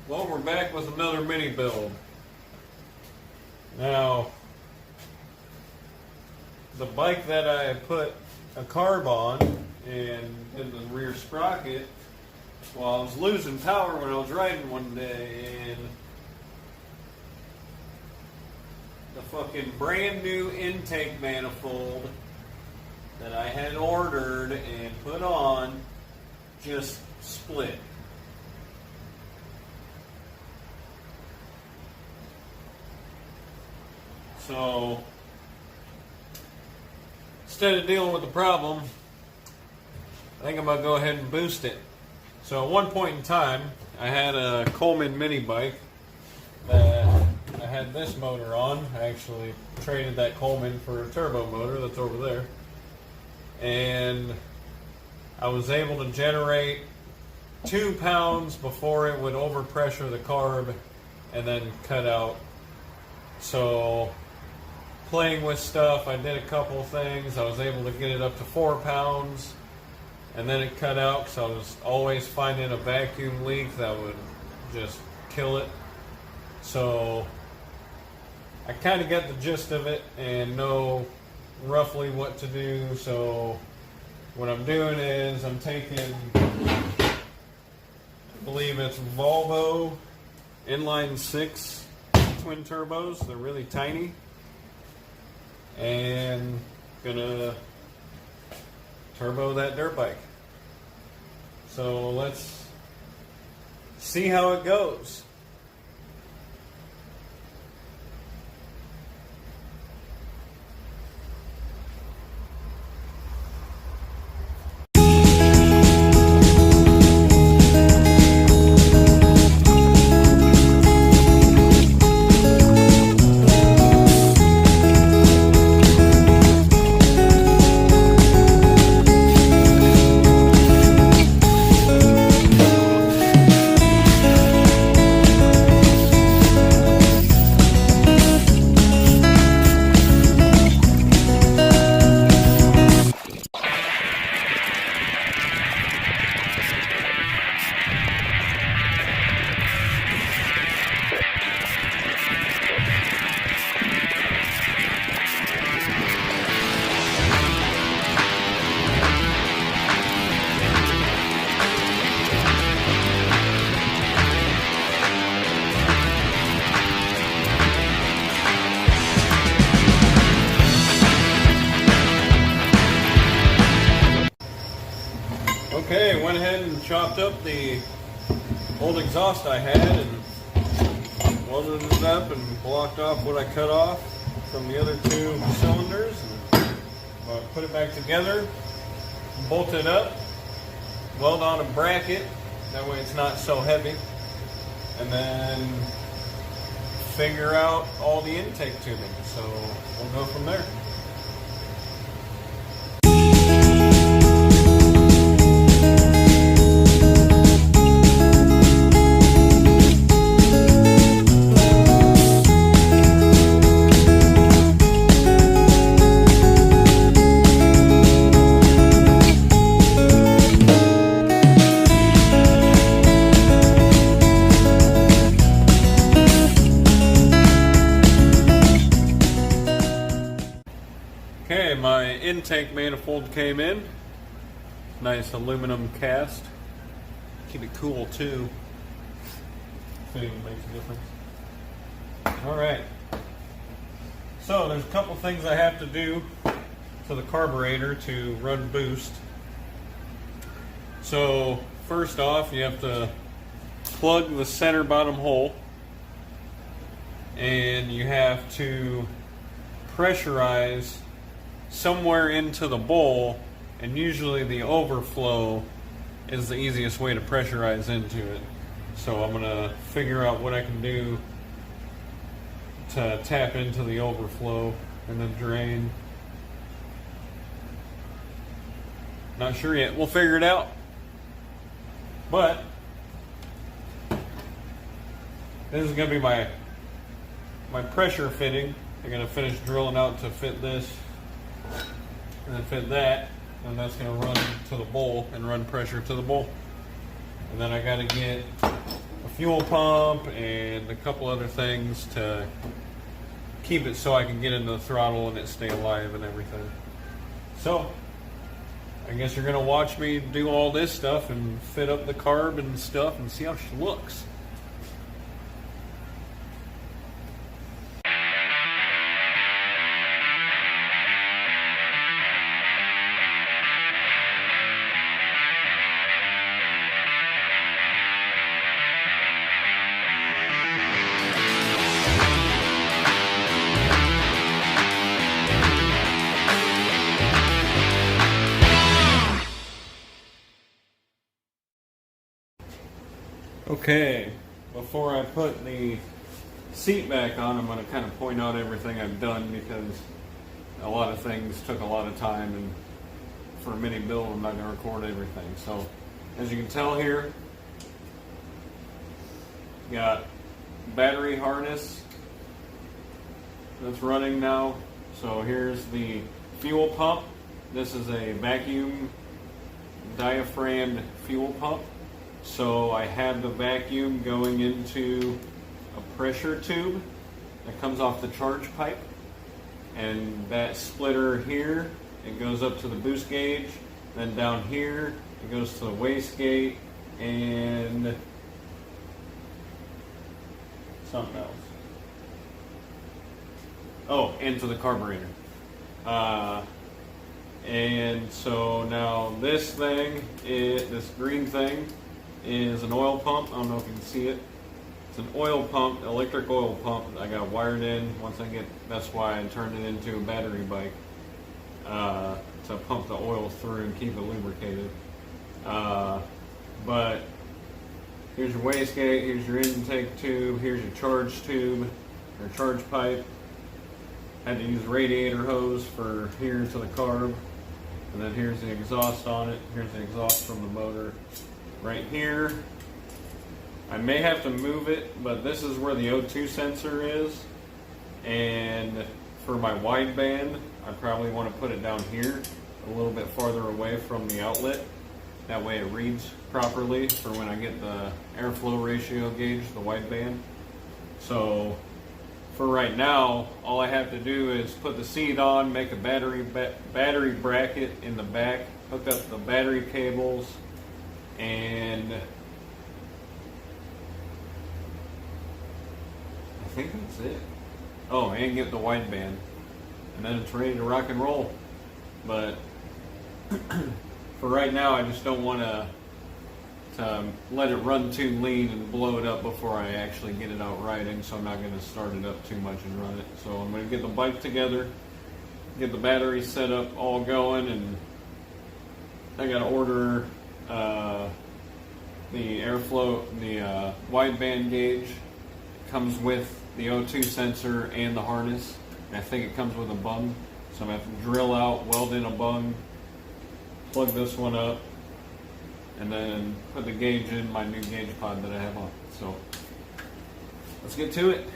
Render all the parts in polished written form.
Well, we're back with another mini build. Now, the bike that I put a carb on and in the rear sprocket, well, I was losing power when I was riding one day, and the fucking brand new intake manifold that I had ordered and put on just split. So, instead of dealing with the problem, I think I'm going to go ahead and boost it. So at one point in time, I had a Coleman mini bike that I had this motor on. I actually traded that Coleman for a turbo motor that's over there. And I was able to generate 2 pounds before it would overpressure the carb and then cut out. So, playing with stuff, I did a couple things. I was able to get it up to 4 pounds, and then it cut out because I was always finding a vacuum leak that would just kill it. So I kind of got the gist of it and know roughly what to do. So what I'm doing is I'm taking, I believe it's Volvo inline 6 twin turbos. They're really tiny. And gonna turbo that dirt bike. So let's see how it goes. Okay, went ahead and chopped up the old exhaust I had and welded it up and blocked off what I cut off from the other 2 cylinders. And put it back together, bolt it up, weld on a bracket, that way it's not so heavy, and then figure out all the intake tubing. So we'll go from there. Okay, my intake manifold came in. Nice aluminum cast. Keep it cool too. Fitting makes a difference. Alright. So there's a couple things I have to do to the carburetor to run boost. So first off, you have to plug the center bottom hole, and you have to pressurize somewhere into the bowl, and usually the overflow is the easiest way to pressurize into it. So I'm going to figure out what I can do to tap into the overflow and then drain. Not sure yet. We'll figure it out. But this is going to be my pressure fitting. I'm going to finish drilling out to fit this and then fit that, and that's going to run to the bowl and run pressure to the bowl. And then I got to get a fuel pump and a couple other things to keep it so I can get into the throttle and it stay alive and everything. So I guess you're gonna watch me do all this stuff and fit up the carb and stuff and see how she looks. Okay, before I put the seat back on, I'm going to kind of point out everything I've done because a lot of things took a lot of time, and for a mini build I'm not going to record everything. So as you can tell here, got battery harness that's running now. So here's the fuel pump. This is a vacuum diaphragm fuel pump. So I have the vacuum going into a pressure tube that comes off the charge pipe, and that splitter here, it goes up to the boost gauge, then down here it goes to the wastegate and something else. Oh, and to the carburetor. And so now this thing, this green thing, is an oil pump. I don't know if you can see it. It's an oil pump, electric oil pump. I got wired in. That's why I turned it into a battery bike, to pump the oil through and keep it lubricated. But here's your wastegate, here's your intake tube, here's your charge tube, or charge pipe. Had to use a radiator hose for here to the carb. And then here's the exhaust on it. Here's the exhaust from the motor. Right here, I may have to move it, but this is where the O2 sensor is. And for my wideband, I probably want to put it down here, a little bit farther away from the outlet. That way it reads properly for when I get the airflow ratio gauge, the wideband. So for right now, all I have to do is put the seat on, make a battery bracket in the back, hook up the battery cables, and I think that's it. Oh, and get the wideband, and then it's ready to rock and roll. But for right now, I just don't want to let it run too lean and blow it up before I actually get it out riding, so I'm not going to start it up too much and run it. So I'm going to get the bike together, get the battery set up, all going, and I got to order the airflow, the wideband gauge. It comes with the O2 sensor and the harness, and I think it comes with a bung. So I'm going to have to drill out, weld in a bung, plug this one up, and then put the gauge in my new gauge pod that I have on. So let's get to it.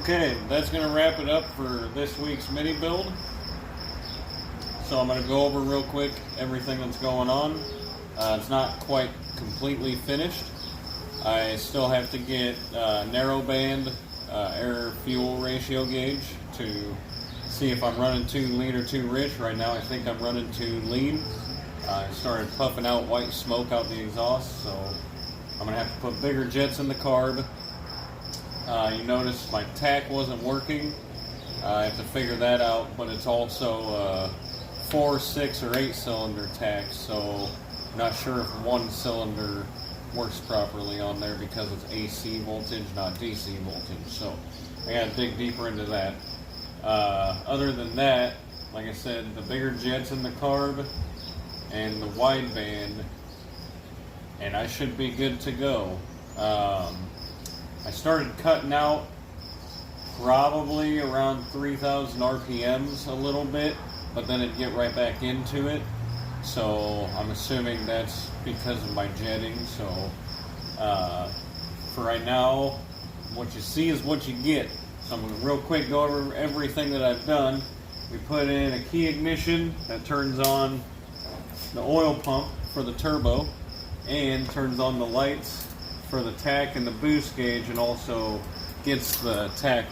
Okay, that's going to wrap it up for this week's mini build. So I'm going to go over real quick everything that's going on. It's not quite completely finished. I still have to get narrow band air fuel ratio gauge to see if I'm running too lean or too rich. Right now I think I'm running too lean. I started puffing out white smoke out the exhaust, so I'm going to have to put bigger jets in the carb. You notice my tack wasn't working. I have to figure that out, but it's also 4, 6, or 8 cylinder tack, so I'm not sure if one cylinder works properly on there because it's AC voltage, not DC voltage. So I gotta dig deeper into that. Other than that, like I said, the bigger jets in the carb and the wide band, and I should be good to go. I started cutting out probably around 3,000 RPMs a little bit, but then it'd get right back into it. So I'm assuming that's because of my jetting. So for right now, what you see is what you get. So I'm going to real quick go over everything that I've done. We put in a key ignition that turns on the oil pump for the turbo and turns on the lights for the tack and the boost gauge, and also gets the tack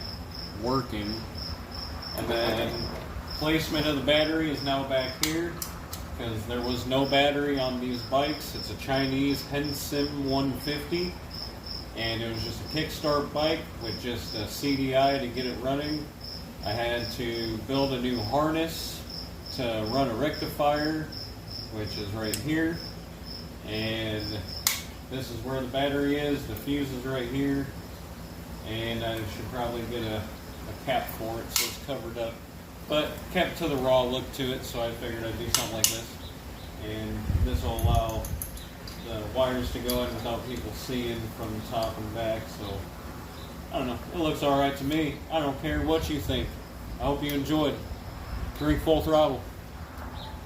working. And then placement of the battery is now back here because there was no battery on these bikes. It's a Chinese hensim 150, and it was just a kickstart bike with just a CDI to get it running. I had to build a new harness to run a rectifier, which is right here, and this is where the battery is. The fuse is right here, and I should probably get a cap for it so it's covered up, but kept to the raw look to it, so I figured I'd do something like this. And this will allow the wires to go in without people seeing from the top and back. So I don't know, it looks alright to me. I don't care what you think. I hope you enjoyed. Drink full throttle.